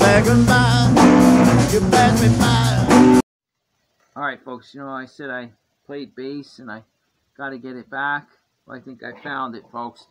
begging by, you pass me by. Alright folks, you know I said I played bass and I gotta get it back. Well, I think I found it, folks.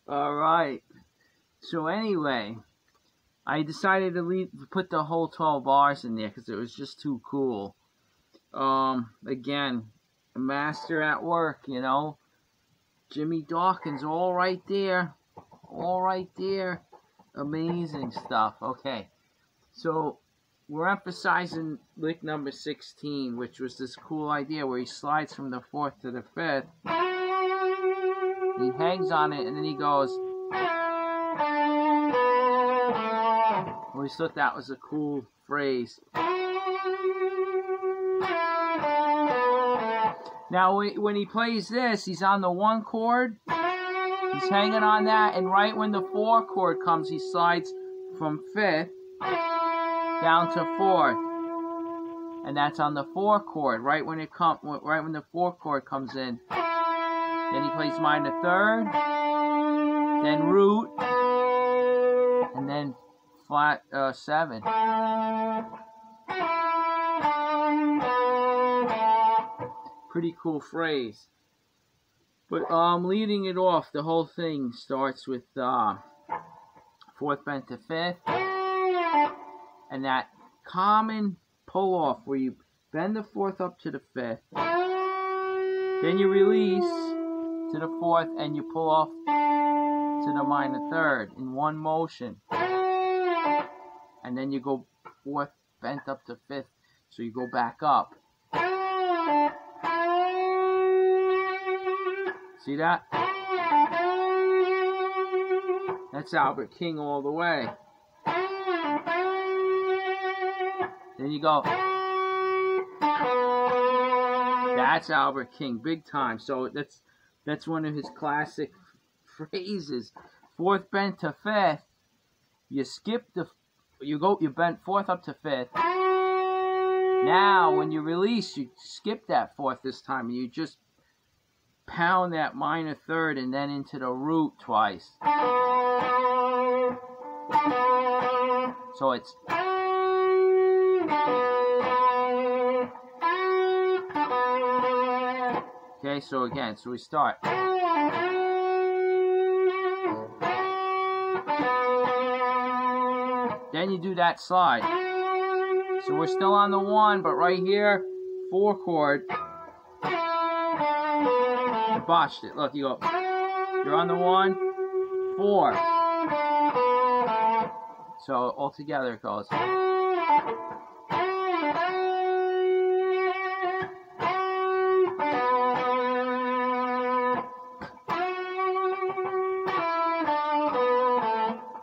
Alright. So anyway, I decided to put the whole 12 bars in there because it was just too cool. Again, a master at work, you know. Jimmy Dawkins, all right there. All right there. Amazing stuff. Okay. So, we're emphasizing lick number 16, which was this cool idea where he slides from the 4th to the 5th. He hangs on it and then he goes. I always thought that was a cool phrase. Now when he plays this, he's on the 1 chord. He's hanging on that, and right when the 4 chord comes, he slides from 5th down to 4th. And that's on the 4 chord, right when the 4 chord comes in. Then he plays minor 3rd, then root, and then flat 7. Pretty cool phrase. But leading it off, the whole thing starts with 4th bent to 5th, and that common pull off where you bend the 4th up to the 5th, then you release to the 4th and you pull off to the minor 3rd in one motion, and then you go 4th bent up to 5th, so you go back up. See that? That's Albert King all the way. Then you go. That's Albert King, big time. So that's one of his classic phrases. 4th bent to 5th. You skip you bent 4th up to 5th. Now when you release, you skip that 4th this time, and you just pound that minor 3rd and then into the root twice. So it's okay, so again, so we start. Then you do that slide. So we're still on the 1, but right here, 4 chord. You botched it. Look, you go. You're on the 1, 4. So all together it goes.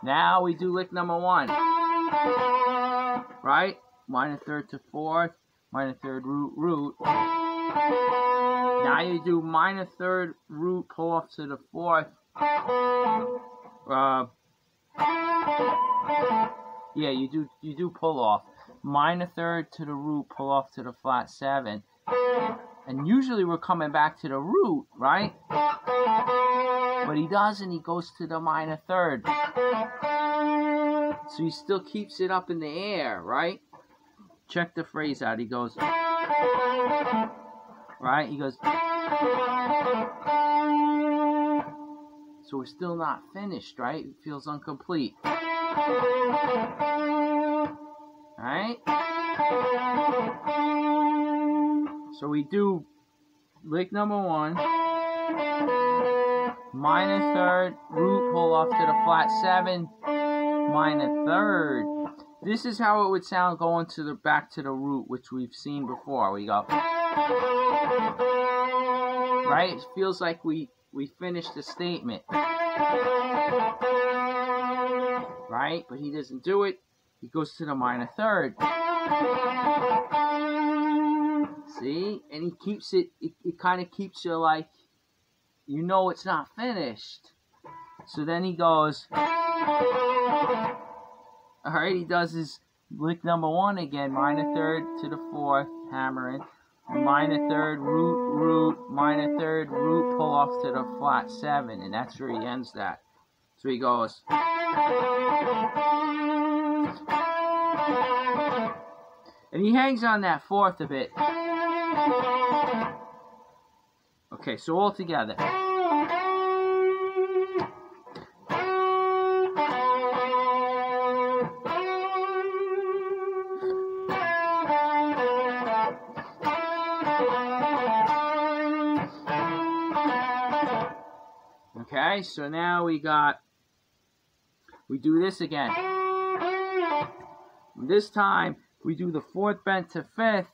Now we do lick number 1. Right? Minor 3rd to 4th, minor 3rd root. Now you do minor 3rd root pull off to the 4th. Yeah, you do pull off. Minor 3rd to the root, pull off to the flat 7. And usually we're coming back to the root, right? But he doesn't, he goes to the minor 3rd. So he still keeps it up in the air, right? Check the phrase out. He goes, right? He goes, so we're still not finished, right? It feels incomplete. Alright? So we do lick number 1, minor 3rd, root pull off to the flat 7, minor 3rd. This is how it would sound going to the back to the root, which we've seen before. We go, right? It feels like we finished the statement, right? But he doesn't do it. He goes to the minor 3rd. See? And he keeps it kind of keeps you like, you know it's not finished. So then he goes, alright, he does his lick number 1 again, minor third to the 4th, hammering, minor third, root, root, minor third, root, pull off to the flat 7, and that's where he ends that. So he goes, and he hangs on that 4th a bit. Okay, so all together. Okay, so now we do this again. This time we do the 4th bend to 5th.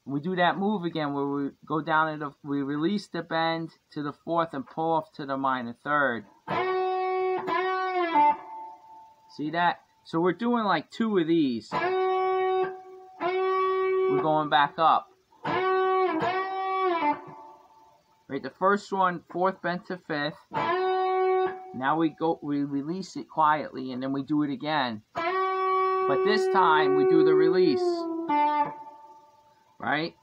We do that move again where we go down to we release the bend to the 4th and pull off to the minor 3rd. See that? So we're doing like 2 of these. We're going back up. Right, the first one, 4th bend to 5th. Now we release it quietly and then we do it again. But this time we do the release. Right?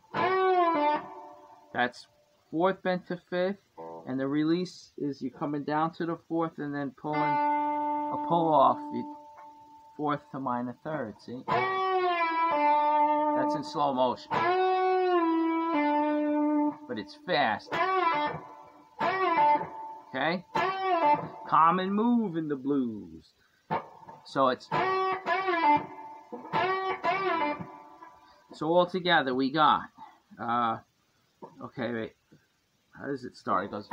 That's 4th bend to 5th, and the release is you coming down to the 4th and then pulling a pull off 4th to minor 3rd. See? That's in slow motion, but it's fast. Okay? Common move in the blues. So it's so all together we got, okay, wait, how does it start? It goes,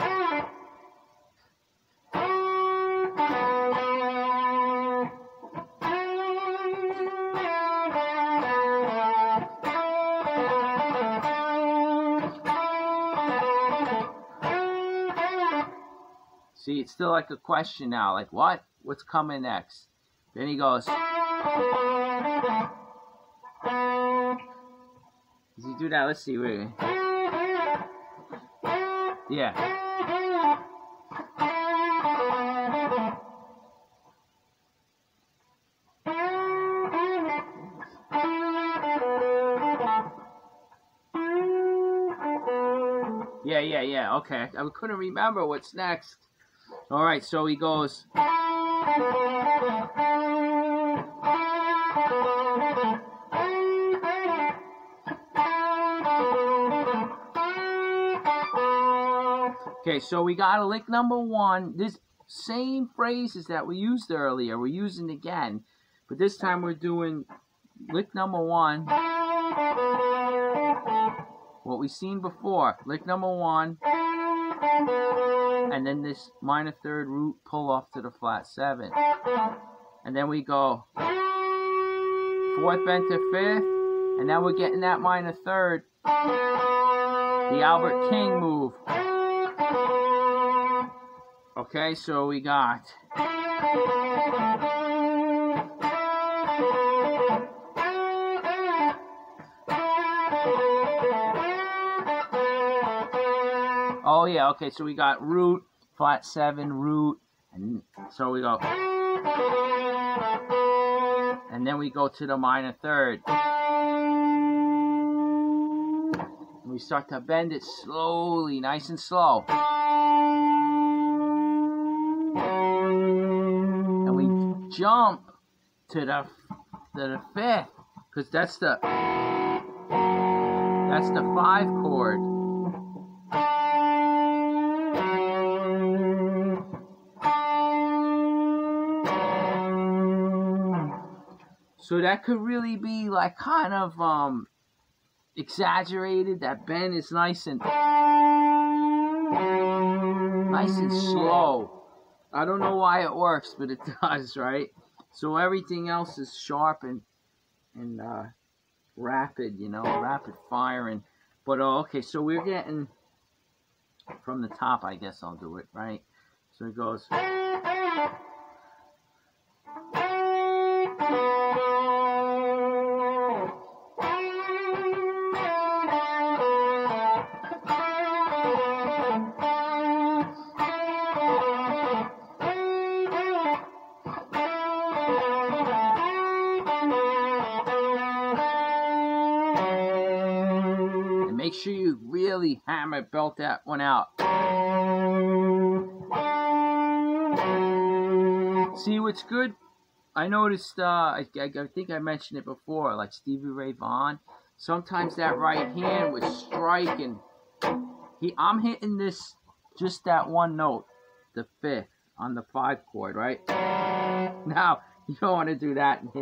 see, it's still like a question now, like what? What's coming next? Then he goes, does he do that? Let's see. Wait. Yeah. Yeah. Okay. I couldn't remember what's next. All right. So he goes. Okay, so we got a lick number 1. This same phrases that we used earlier, we're using again. But this time we're doing lick number 1. What we've seen before. Lick number 1. And then this minor 3rd root pull off to the flat 7. And then we go 4th bend to 5th. And now we're getting that minor 3rd. The Albert King move. Okay, so we got oh yeah, okay, so we got root, flat 7, root, and so we go, and then we go to the minor 3rd. And we start to bend it slowly, nice and slow. Jump to the 5th, because that's the 5 chord. So that could really be like kind of exaggerated. That bend is nice and slow. I don't know why it works, but it does, right? So everything else is sharp and rapid, you know, rapid firing. But okay, so we're getting from the top. I guess I'll do it, right? So it goes. make sure you really hammer belt that one out. See what's good? I noticed, I think I mentioned it before, like Stevie Ray Vaughan. Sometimes that right hand was striking. I'm hitting this, just that one note, the 5th on the 5 chord, right? Now, you don't want to do that and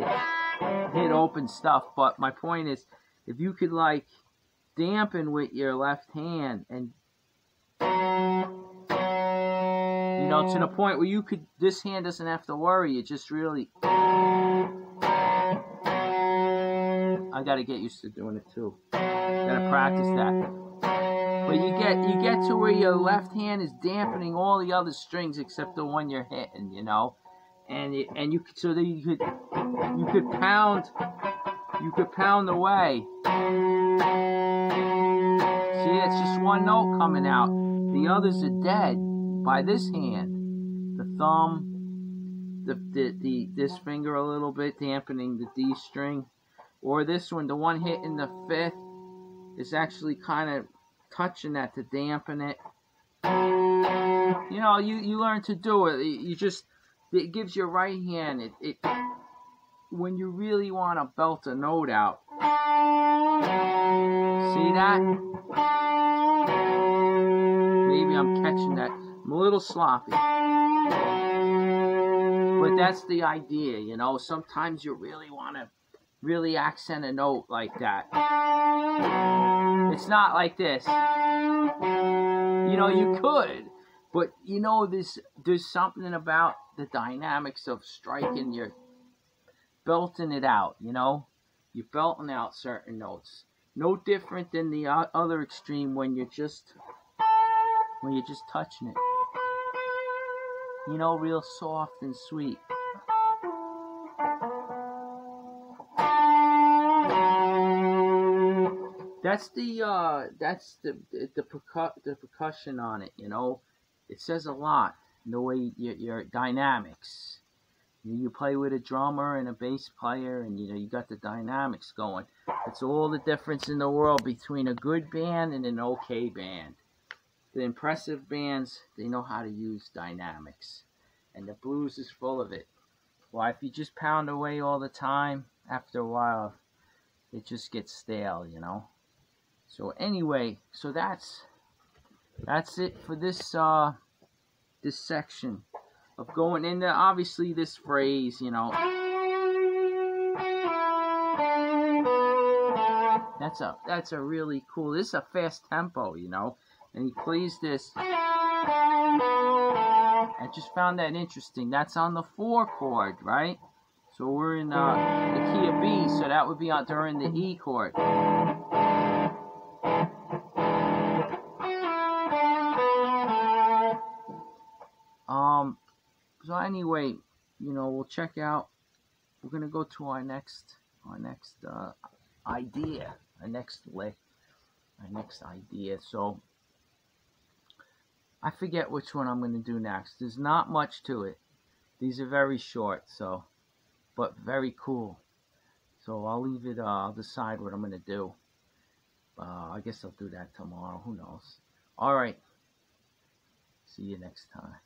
hit open stuff, but my point is, if you could like dampen with your left hand and, you know, to the point where you could, this hand doesn't have to worry, it just really, I gotta get used to doing it too. Gotta practice that. But you get to where your left hand is dampening all the other strings except the one you're hitting, you know, and you could, so that you could pound away. See, it's just one note coming out. The others are dead by this hand. The thumb, this finger a little bit dampening the D string, or this one, the one hitting the 5th, is actually kind of touching that to dampen it. You know, you learn to do it. It gives your right hand, it when you really want to belt a note out. See that? Maybe I'm catching that. I'm a little sloppy. But that's the idea, you know. Sometimes you really want to really accent a note like that. It's not like this. You know, you could, but you know, there's something about the dynamics of striking, you're belting it out, you know? You're belting out certain notes. No different than the other extreme when you're just touching it. You know, real soft and sweet. That's the percussion on it, you know. It says a lot, the way your dynamics. You play with a drummer and a bass player, and you know, you got the dynamics going. It's all the difference in the world between a good band and an okay band. The impressive bands, they know how to use dynamics, and the blues is full of it. Why, if you just pound away all the time, after a while, it just gets stale, you know. So anyway, so that's it for this this section of going into, obviously, this phrase, you know. That's a really cool. This is a fast tempo, you know, and he plays this. I just found that interesting. That's on the 4 chord, right? So we're in the key of B, so that would be during the E chord. So anyway, you know, we'll check out. We're gonna go to our next idea, our next lick, our next idea. So I forget which one I'm gonna do next. There's not much to it. These are very short, so, but very cool. So I'll leave it. I'll decide what I'm gonna do. I guess I'll do that tomorrow. Who knows? All right. See you next time.